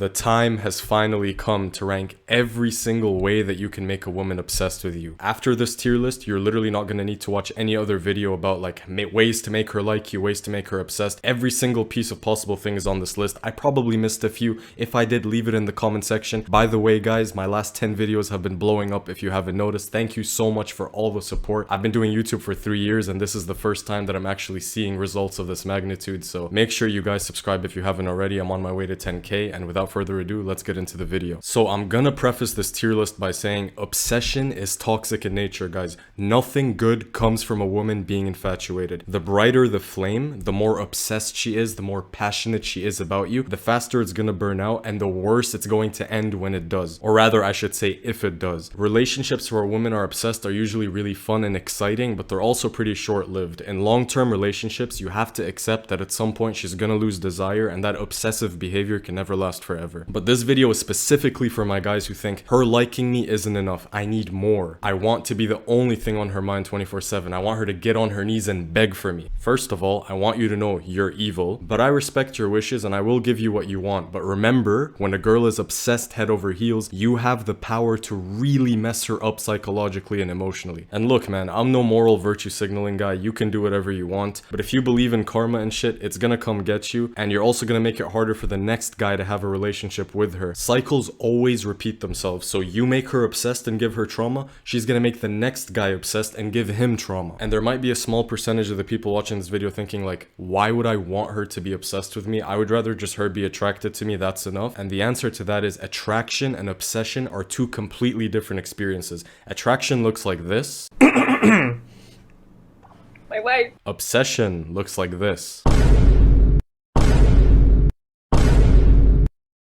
The time has finally come to rank every single way that you can make a woman obsessed with you. After this tier list, you're literally not going to need to watch any other video about like ways to make her like you, ways to make her obsessed. Every single piece of possible thing is on this list. I probably missed a few. If I did, leave it in the comment section. By the way, guys, my last 10 videos have been blowing up if you haven't noticed. Thank you so much for all the support. I've been doing YouTube for 3 years and this is the first time that I'm actually seeing results of this magnitude. So make sure you guys subscribe if you haven't already. I'm on my way to 10K, and without further ado, let's get into the video. So I'm gonna preface this tier list by saying obsession is toxic in nature, guys. Nothing good comes from a woman being infatuated. The brighter the flame, the more obsessed she is, the more passionate she is about you, the faster it's gonna burn out, and the worse it's going to end when it does. Or rather, I should say, if it does. Relationships where women are obsessed are usually really fun and exciting, but they're also pretty short-lived. In long-term relationships, you have to accept that at some point she's gonna lose desire, and that obsessive behavior can never last forever. But this video is specifically for my guys who think her liking me isn't enough. I need more. I want to be the only thing on her mind 24/7. I want her to get on her knees and beg for me. First of all, I want you to know you're evil, but I respect your wishes and I will give you what you want. But remember, when a girl is obsessed head over heels, you have the power to really mess her up psychologically and emotionally. And look, man, I'm no moral virtue signaling guy. You can do whatever you want, but if you believe in karma and shit, it's gonna come get you, and you're also gonna make it harder for the next guy to have a relationship with her. Cycles always repeat themselves, so you make her obsessed and give her trauma, she's gonna make the next guy obsessed and give him trauma. And there might be a small percentage of the people watching this video thinking like, why would I want her to be obsessed with me? I would rather just her be attracted to me, that's enough. And the answer to that is attraction and obsession are two completely different experiences. Attraction looks like this. My wife. Obsession looks like this.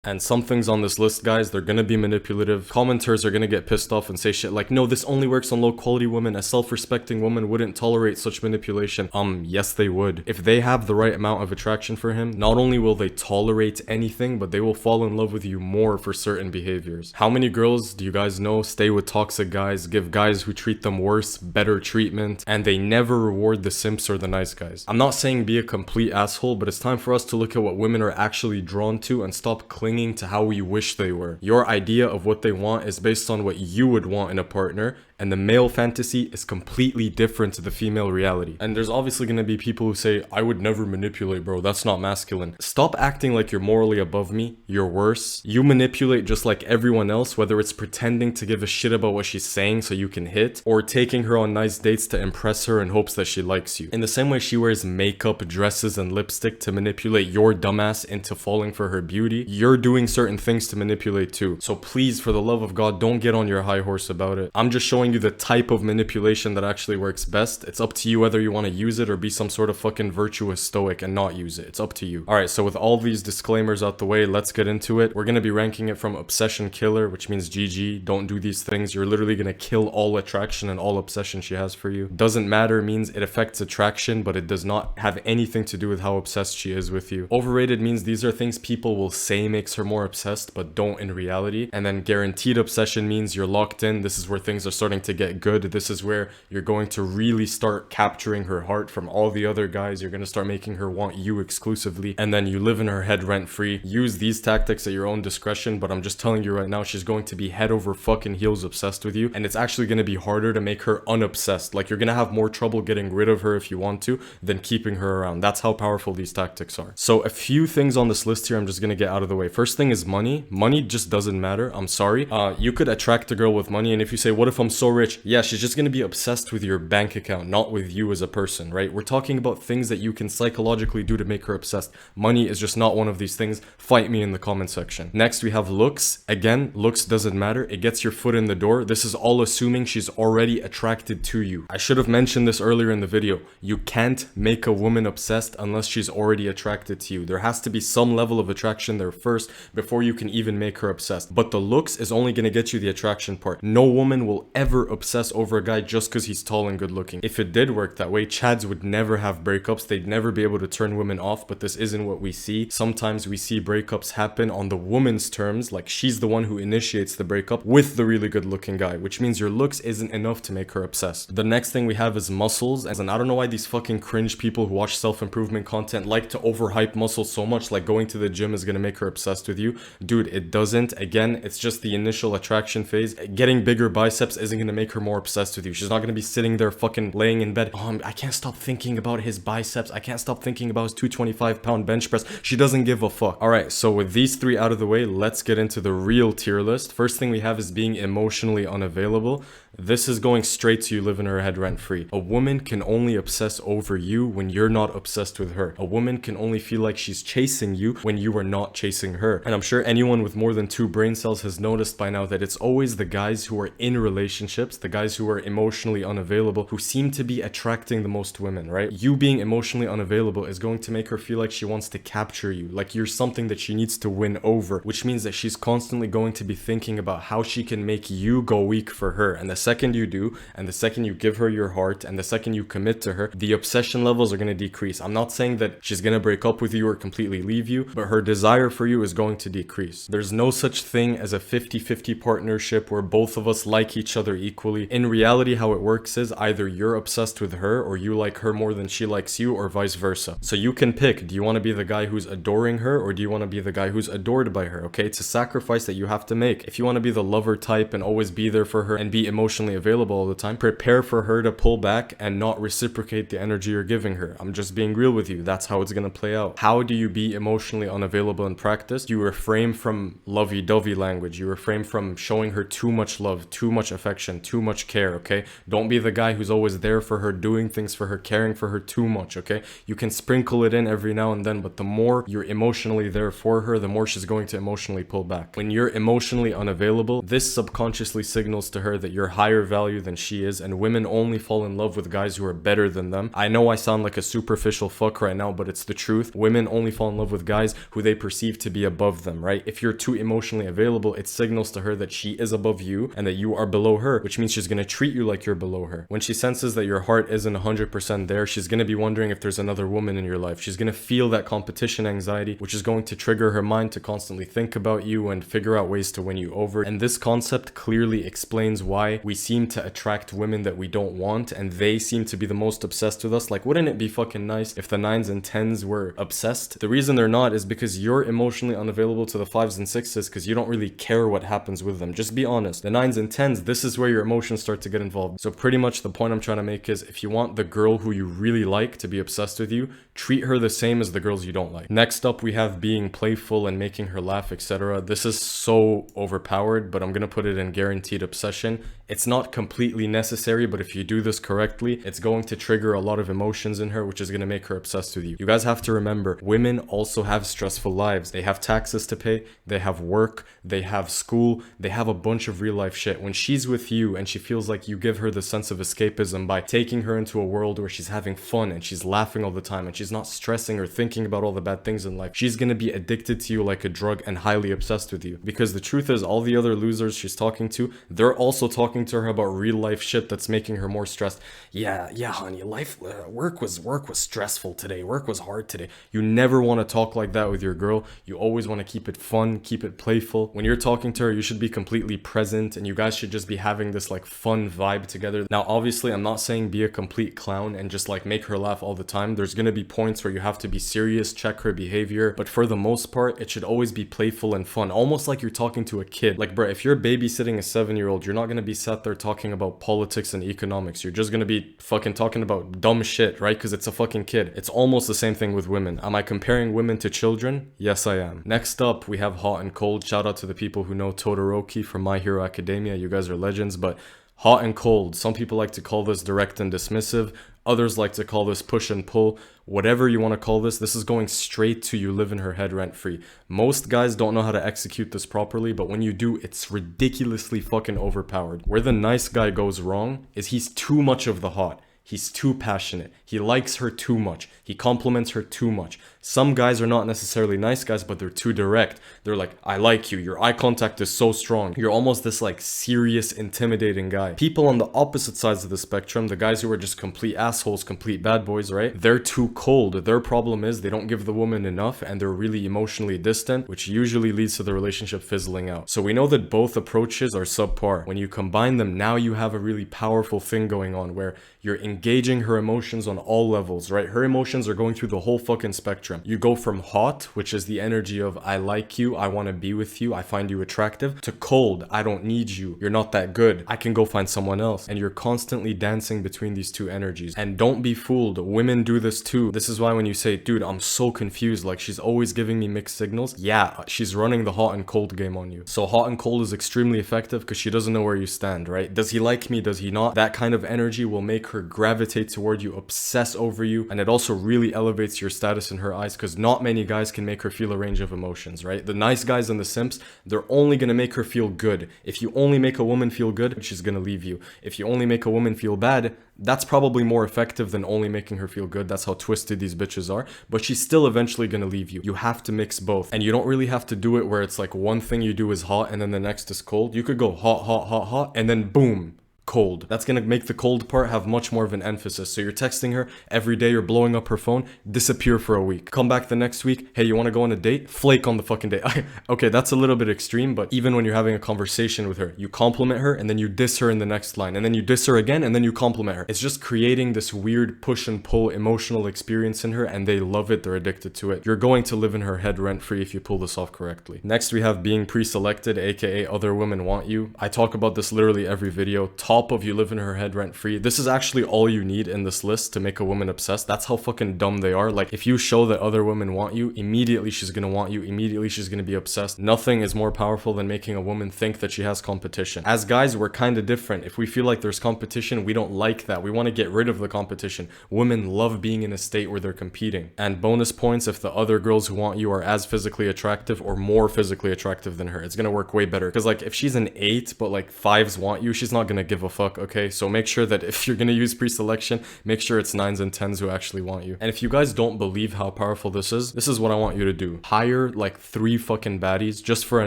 And some things on this list, guys, they're gonna be manipulative. Commenters are gonna get pissed off and say shit like, no, this only works on low quality women. A self-respecting woman wouldn't tolerate such manipulation. Yes, they would. If they have the right amount of attraction for him, not only will they tolerate anything, but they will fall in love with you more for certain behaviors. How many girls do you guys know stay with toxic guys, give guys who treat them worse better treatment, and they never reward the simps or the nice guys? I'm not saying be a complete asshole, but it's time for us to look at what women are actually drawn to and stop clinging to how we wish they were. Your idea of what they want is based on what you would want in a partner, and the male fantasy is completely different to the female reality. And there's obviously gonna be people who say, I would never manipulate, bro, that's not masculine. Stop acting like you're morally above me, you're worse. You manipulate just like everyone else, whether it's pretending to give a shit about what she's saying so you can hit, or taking her on nice dates to impress her in hopes that she likes you. In the same way she wears makeup, dresses, and lipstick to manipulate your dumbass into falling for her beauty, you're doing certain things to manipulate too. So please, for the love of God, don't get on your high horse about it. I'm just showing you the type of manipulation that actually works best. It's up to you whether you want to use it or be some sort of fucking virtuous stoic and not use it. It's up to you. Alright, so with all these disclaimers out the way, let's get into it. We're going to be ranking it from obsession killer, which means GG, don't do these things. You're literally going to kill all attraction and all obsession she has for you. Doesn't matter means it affects attraction, but it does not have anything to do with how obsessed she is with you. Overrated means these are things people will say makes her more obsessed, but don't in reality. And then guaranteed obsession means you're locked in. This is where things are starting to get good. This is where you're going to really start capturing her heart from all the other guys. You're going to start making her want you exclusively, and then you live in her head rent free. Use these tactics at your own discretion, but I'm just telling you right now, she's going to be head over fucking heels obsessed with you, and it's actually going to be harder to make her unobsessed. Like, you're going to have more trouble getting rid of her if you want to than keeping her around. That's how powerful these tactics are. So a few things on this list here I'm just going to get out of the way. First thing is money. Money just doesn't matter. I'm sorry. You could attract a girl with money, and if you say, what if I'm so rich? Yeah, she's just gonna be obsessed with your bank account, not with you as a person, right? We're talking about things that you can psychologically do to make her obsessed. Money is just not one of these things. Fight me in the comment section. Next, we have looks. Again, looks doesn't matter. It gets your foot in the door. This is all assuming she's already attracted to you. I should have mentioned this earlier in the video. You can't make a woman obsessed unless she's already attracted to you. There has to be some level of attraction there first before you can even make her obsessed. But the looks is only gonna get you the attraction part. No woman will ever never obsess over a guy just because he's tall and good looking. If it did work that way, Chads would never have breakups. They'd never be able to turn women off, but this isn't what we see. Sometimes we see breakups happen on the woman's terms, like she's the one who initiates the breakup with the really good looking guy, which means your looks isn't enough to make her obsessed. The next thing we have is muscles, and I don't know why these fucking cringe people who watch self-improvement content like to overhype muscles so much, like going to the gym is gonna make her obsessed with you. Dude, it doesn't. Again, it's just the initial attraction phase. Getting bigger biceps isn't gonna make her more obsessed with you. She's not gonna be sitting there fucking laying in bed, oh, I can't stop thinking about his biceps, I can't stop thinking about his 225-pound bench press. She doesn't give a fuck. Alright, so with these three out of the way, let's get into the real tier list. First thing we have is being emotionally unavailable. This is going straight to you living her head rent free. A woman can only obsess over you when you're not obsessed with her. A woman can only feel like she's chasing you when you are not chasing her. And I'm sure anyone with more than 2 brain cells has noticed by now that it's always the guys who are in relationships, the guys who are emotionally unavailable, who seem to be attracting the most women, right? You being emotionally unavailable is going to make her feel like she wants to capture you, like you're something that she needs to win over, which means that she's constantly going to be thinking about how she can make you go weak for her. And the second you do, and the second you give her your heart, and the second you commit to her, the obsession levels are going to decrease. I'm not saying that she's going to break up with you or completely leave you, but her desire for you is going to decrease. There's no such thing as a 50-50 partnership where both of us like each other equally. In reality, how it works is either you're obsessed with her or you like her more than she likes you, or vice versa. So you can pick, do you want to be the guy who's adoring her, or do you want to be the guy who's adored by her? Okay, it's a sacrifice that you have to make. If you want to be the lover type and always be there for her and be emotionally available all the time, prepare for her to pull back and not reciprocate the energy you're giving her. I'm just being real with you. That's how it's gonna play out. How do you be emotionally unavailable in practice? You refrain from lovey-dovey language. You refrain from showing her too much love, too much affection, too much care, okay? Don't be the guy who's always there for her, doing things for her, caring for her too much, okay? You can sprinkle it in every now and then, but the more you're emotionally there for her, the more she's going to emotionally pull back. When you're emotionally unavailable, this subconsciously signals to her that you're higher value than she is, and women only fall in love with guys who are better than them. I know I sound like a superficial fuck right now, but it's the truth. Women only fall in love with guys who they perceive to be above them, right? If you're too emotionally available, it signals to her that she is above you and that you are below her, which means she's gonna treat you like you're below her. When she senses that your heart isn't 100% there, she's gonna be wondering if there's another woman in your life. She's gonna feel that competition anxiety, which is going to trigger her mind to constantly think about you and figure out ways to win you over. And this concept clearly explains why we seem to attract women that we don't want, and they seem to be the most obsessed with us. Like, wouldn't it be fucking nice if the 9s and 10s were obsessed? The reason they're not is because you're emotionally unavailable to the 5s and 6s because you don't really care what happens with them. Just be honest. The 9s and 10s, this is where your emotions start to get involved. So pretty much the point I'm trying to make is, if you want the girl who you really like to be obsessed with you, treat her the same as the girls you don't like. Next up, we have being playful and making her laugh, etc. This is so overpowered, but I'm gonna put it in guaranteed obsession. It's not completely necessary, but if you do this correctly, it's going to trigger a lot of emotions in her, which is going to make her obsessed with you. You guys have to remember, women also have stressful lives. They have taxes to pay, they have work, they have school, they have a bunch of real life shit. When she's with you and she feels like you give her the sense of escapism by taking her into a world where she's having fun and she's laughing all the time and she's not stressing or thinking about all the bad things in life, she's going to be addicted to you like a drug and highly obsessed with you. Because the truth is, all the other losers she's talking to, they're also talking to her about real life shit that's making her more stressed. Yeah, honey, work was stressful today. Work was hard today. You never want to talk like that with your girl. You always want to keep it fun, keep it playful. When you're talking to her, you should be completely present and you guys should just be having this like fun vibe together. Now, obviously, I'm not saying be a complete clown and just like make her laugh all the time. There's going to be points where you have to be serious, check her behavior, but for the most part, it should always be playful and fun, almost like you're talking to a kid. Like, bro, if you're babysitting a 7-year-old, you're not going to be sat there talking about politics and economics. You're just gonna be fucking talking about dumb shit, right? Because it's a fucking kid. It's almost the same thing with women. Am I comparing women to children? Yes, I am. Next up, we have hot and cold. Shout out to the people who know Todoroki from My Hero Academia. You guys are legends, but hot and cold. Some people like to call this direct and dismissive. Others like to call this push and pull. Whatever you want to call this is going straight to you live in her head rent free. Most guys don't know how to execute this properly, but when you do, it's ridiculously fucking overpowered. Where the nice guy goes wrong is he's too much of the hot. He's too passionate. He likes her too much. He compliments her too much. Some guys are not necessarily nice guys, but they're too direct. They're like, I like you, your eye contact is so strong, you're almost this like serious, intimidating guy. People on the opposite sides of the spectrum, the guys who are just complete assholes, complete bad boys, right? They're too cold. Their problem is they don't give the woman enough, and they're really emotionally distant, which usually leads to the relationship fizzling out. So we know that both approaches are subpar. When you combine them, now you have a really powerful thing going on where you're engaging her emotions on all levels, right? Her emotions are going through the whole fucking spectrum. You go from hot, which is the energy of I like you, I want to be with you, I find you attractive, to cold, I don't need you, you're not that good, I can go find someone else. And you're constantly dancing between these two energies. And don't be fooled, women do this too. This is why when you say, dude, I'm so confused, like she's always giving me mixed signals, yeah, she's running the hot and cold game on you. So hot and cold is extremely effective because she doesn't know where you stand, right? Does he like me? Does he not? That kind of energy will make her gravitate toward you, obsess over you, and it also really elevates your status in her eyes because not many guys can make her feel a range of emotions, right? The nice guys and the simps, they're only gonna make her feel good. If you only make a woman feel good, she's gonna leave you. If you only make a woman feel bad, that's probably more effective than only making her feel good. That's how twisted these bitches are. But she's still eventually gonna leave you. You have to mix both. And you don't really have to do it where it's like one thing you do is hot and then the next is cold. You could go hot, hot, hot, hot, and then boom, cold. That's gonna make the cold part have much more of an emphasis. So you're texting her every day, you're blowing up her phone, disappear for a week. Come back the next week, hey, you wanna go on a date? Flake on the fucking date. Okay, that's a little bit extreme, but even when you're having a conversation with her, you compliment her and then you diss her in the next line, and then you diss her again and then you compliment her. It's just creating this weird push and pull emotional experience in her, and they love it, they're addicted to it. You're going to live in her head rent free if you pull this off correctly. Next, we have being pre-selected, aka other women want you. I talk about this literally every video. Top of you live in her head rent free. This is actually all you need in this list to make a woman obsessed. That's how fucking dumb they are. Like, if you show that other women want you, immediately she's gonna want you, immediately she's gonna be obsessed. Nothing is more powerful than making a woman think that she has competition. As guys, we're kind of different. If we feel like there's competition, we don't like that. We want to get rid of the competition. Women love being in a state where they're competing. And bonus points if the other girls who want you are as physically attractive or more physically attractive than her. It's gonna work way better. Because like, if she's an 8 but like 5s want you, she's not gonna give a fuck. Okay, so make sure that if you're gonna use pre-selection, make sure it's 9s and 10s who actually want you. And if you guys don't believe how powerful this is what I want you to do. Hire like 3 fucking baddies just for a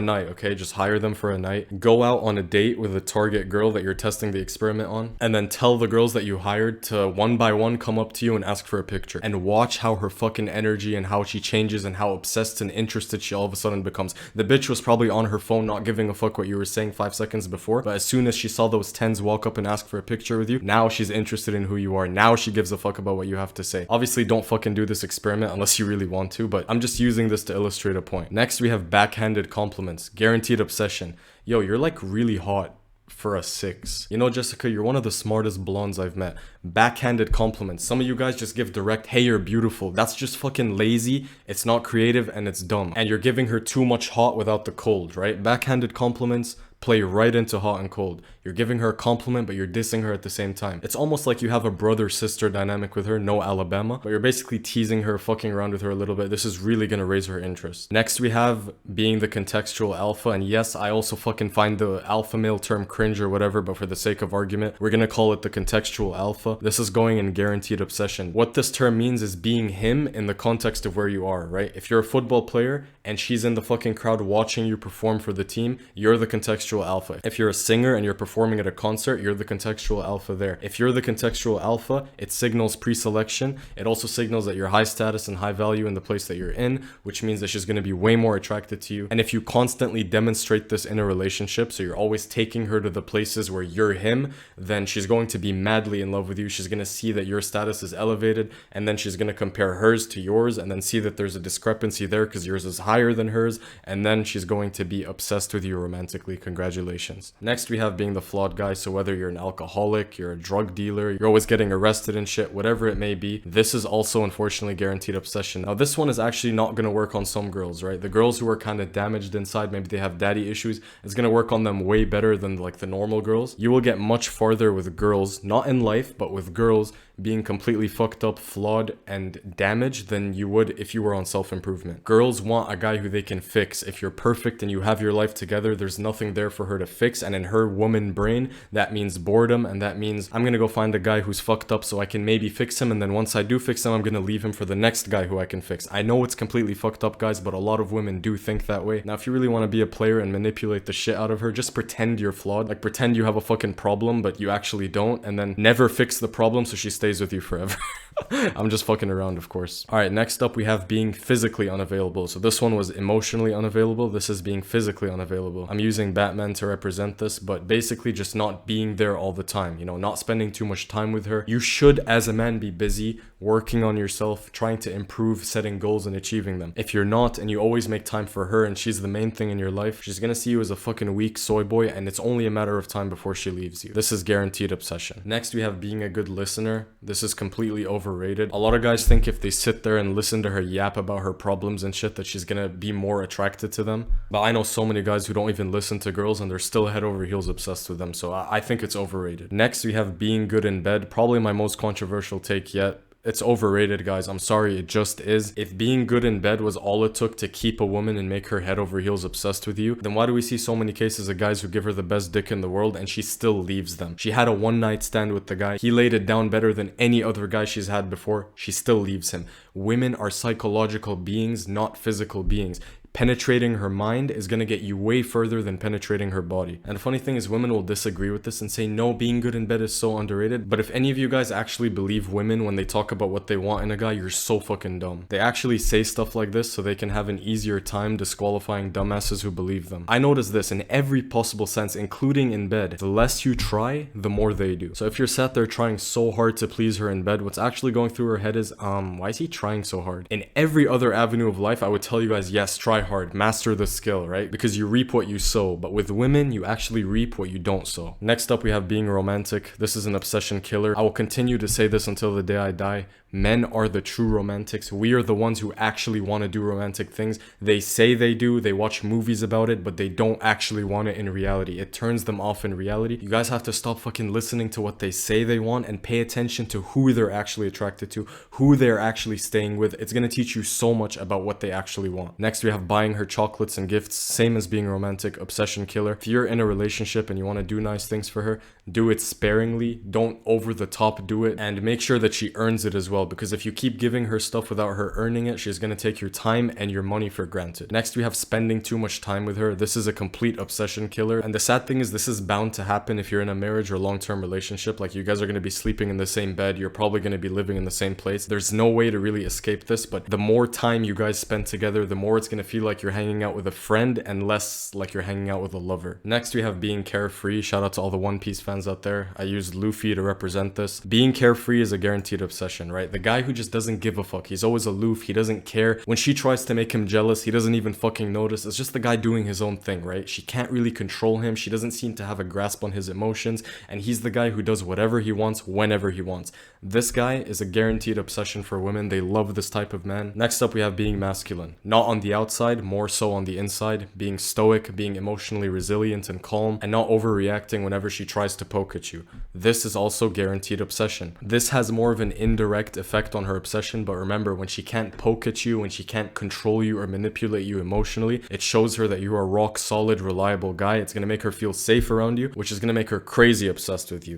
night, okay? Just hire them for a night. Go out on a date with a target girl that you're testing the experiment on, and then tell the girls that you hired to one by one come up to you and ask for a picture. And watch how her fucking energy and how she changes and how obsessed and interested she all of a sudden becomes. The bitch was probably on her phone not giving a fuck what you were saying 5 seconds before, but as soon as she saw those 10s walk up and ask for a picture with you, now she's interested in who you are. Now she gives a fuck about what you have to say. Obviously, don't fucking do this experiment unless you really want to, but I'm just using this to illustrate a point. Next, we have backhanded compliments. Guaranteed obsession. Yo, you're like really hot for a 6. You know, Jessica, you're one of the smartest blondes I've met. Backhanded compliments. Some of you guys just give direct, hey, you're beautiful. That's just fucking lazy. It's not creative and it's dumb. And you're giving her too much hot without the cold, right? Backhanded compliments play right into hot and cold. You're giving her a compliment, but you're dissing her at the same time. It's almost like you have a brother-sister dynamic with her, no Alabama, but you're basically teasing her, fucking around with her a little bit. This is really gonna raise her interest. Next, we have being the contextual alpha, and yes, I also fucking find the alpha male term cringe or whatever, but for the sake of argument, we're gonna call it the contextual alpha. This is going in guaranteed obsession. What this term means is being him in the context of where you are, right? If you're a football player and she's in the fucking crowd watching you perform for the team, you're the contextual alpha. If you're a singer and you're performing at a concert, you're the contextual alpha there. If you're the contextual alpha, it signals pre-selection. It also signals that you're high status and high value in the place that you're in, which means that she's going to be way more attracted to you. And if you constantly demonstrate this in a relationship, so you're always taking her to the places where you're him, then she's going to be madly in love with you. She's going to see that your status is elevated, and then she's going to compare hers to yours and then see that there's a discrepancy there because yours is higher than hers, and then she's going to be obsessed with you romantically. Congratulations. Next, we have being the flawed guy. So whether you're an alcoholic, you're a drug dealer, you're always getting arrested and shit, whatever it may be, this is also unfortunately guaranteed obsession. Now, this one is actually not going to work on some girls, right? The girls who are kind of damaged inside, maybe they have daddy issues, it's going to work on them way better than like the normal girls. You will get much farther with girls, not in life, but with girls, being completely fucked up, flawed, and damaged than you would if you were on self-improvement. Girls want a guy who they can fix. If you're perfect and you have your life together, there's nothing there for her to fix, and in her woman brain, that means boredom, and that means I'm gonna go find a guy who's fucked up so I can maybe fix him, and then once I do fix him, I'm gonna leave him for the next guy who I can fix. I know it's completely fucked up, guys, but a lot of women do think that way. Now, if you really want to be a player and manipulate the shit out of her, just pretend you're flawed. Like, pretend you have a fucking problem, but you actually don't, and then never fix the problem so she stays with you forever. I'm just fucking around, of course. Alright, next up we have being physically unavailable. So this one was emotionally unavailable. This is being physically unavailable. I'm using Batman to represent this, but basically just not being there all the time. You know, not spending too much time with her. You should, as a man, be busy working on yourself, trying to improve, setting goals and achieving them. If you're not, and you always make time for her and she's the main thing in your life, she's gonna see you as a fucking weak soy boy, and it's only a matter of time before she leaves you. This is guaranteed obsession. Next, we have being a good listener. This is completely overrated. A lot of guys think if they sit there and listen to her yap about her problems and shit that she's gonna be more attracted to them. But I know so many guys who don't even listen to girls and they're still head over heels obsessed with them, so I think it's overrated. Next, we have being good in bed. Probably my most controversial take yet. It's overrated, guys. I'm sorry, it just is. If being good in bed was all it took to keep a woman and make her head over heels obsessed with you, then why do we see so many cases of guys who give her the best dick in the world and she still leaves them? She had a one-night stand with the guy. He laid it down better than any other guy she's had before. She still leaves him. Women are psychological beings, not physical beings. Penetrating her mind is going to get you way further than penetrating her body. And the funny thing is, women will disagree with this and say, no, being good in bed is so underrated. But if any of you guys actually believe women when they talk about what they want in a guy, you're so fucking dumb. They actually say stuff like this so they can have an easier time disqualifying dumbasses who believe them. I notice this in every possible sense, including in bed. The less you try, the more they do. So if you're sat there trying so hard to please her in bed, what's actually going through her head is, why is he trying so hard? In every other avenue of life, I would tell you guys, yes, try hard, master the skill, right? Because you reap what you sow. But with women, you actually reap what you don't sow. Next up, we have being romantic. This is an obsession killer. I will continue to say this until the day I die. Men are the true romantics. We are the ones who actually want to do romantic things. They say they do, they watch movies about it, but they don't actually want it in reality. It turns them off in reality. You guys have to stop fucking listening to what they say they want and pay attention to who they're actually attracted to, who they're actually staying with. It's going to teach you so much about what they actually want. Next, we have buying her chocolates and gifts. Same as being romantic, obsession killer. If you're in a relationship and you want to do nice things for her, do it sparingly. Don't over the top do it, and make sure that she earns it as well, because if you keep giving her stuff without her earning it, she's going to take your time and your money for granted. Next, we have spending too much time with her. This is a complete obsession killer, and the sad thing is this is bound to happen if you're in a marriage or long-term relationship. Like, you guys are going to be sleeping in the same bed, you're probably going to be living in the same place. There's no way to really escape this, but the more time you guys spend together, the more it's going to feel like you're hanging out with a friend and less like you're hanging out with a lover. Next, we have being carefree. Shout out to all the One Piece fans out there. I used Luffy to represent this. Being carefree is a guaranteed obsession, right? The guy who just doesn't give a fuck. He's always aloof. He doesn't care. When she tries to make him jealous, he doesn't even fucking notice. It's just the guy doing his own thing, right? She can't really control him. She doesn't seem to have a grasp on his emotions, and he's the guy who does whatever he wants, whenever he wants. This guy is a guaranteed obsession for women. They love this type of man. Next up, we have being masculine. Not on the outside, more so on the inside. Being stoic, being emotionally resilient and calm, and not overreacting whenever she tries to poke at you. This is also guaranteed obsession. This has more of an indirect effect on her obsession, but remember, when she can't poke at you, when she can't control you or manipulate you emotionally, it shows her that you are a rock solid, reliable guy. It's gonna make her feel safe around you, which is gonna make her crazy obsessed with you.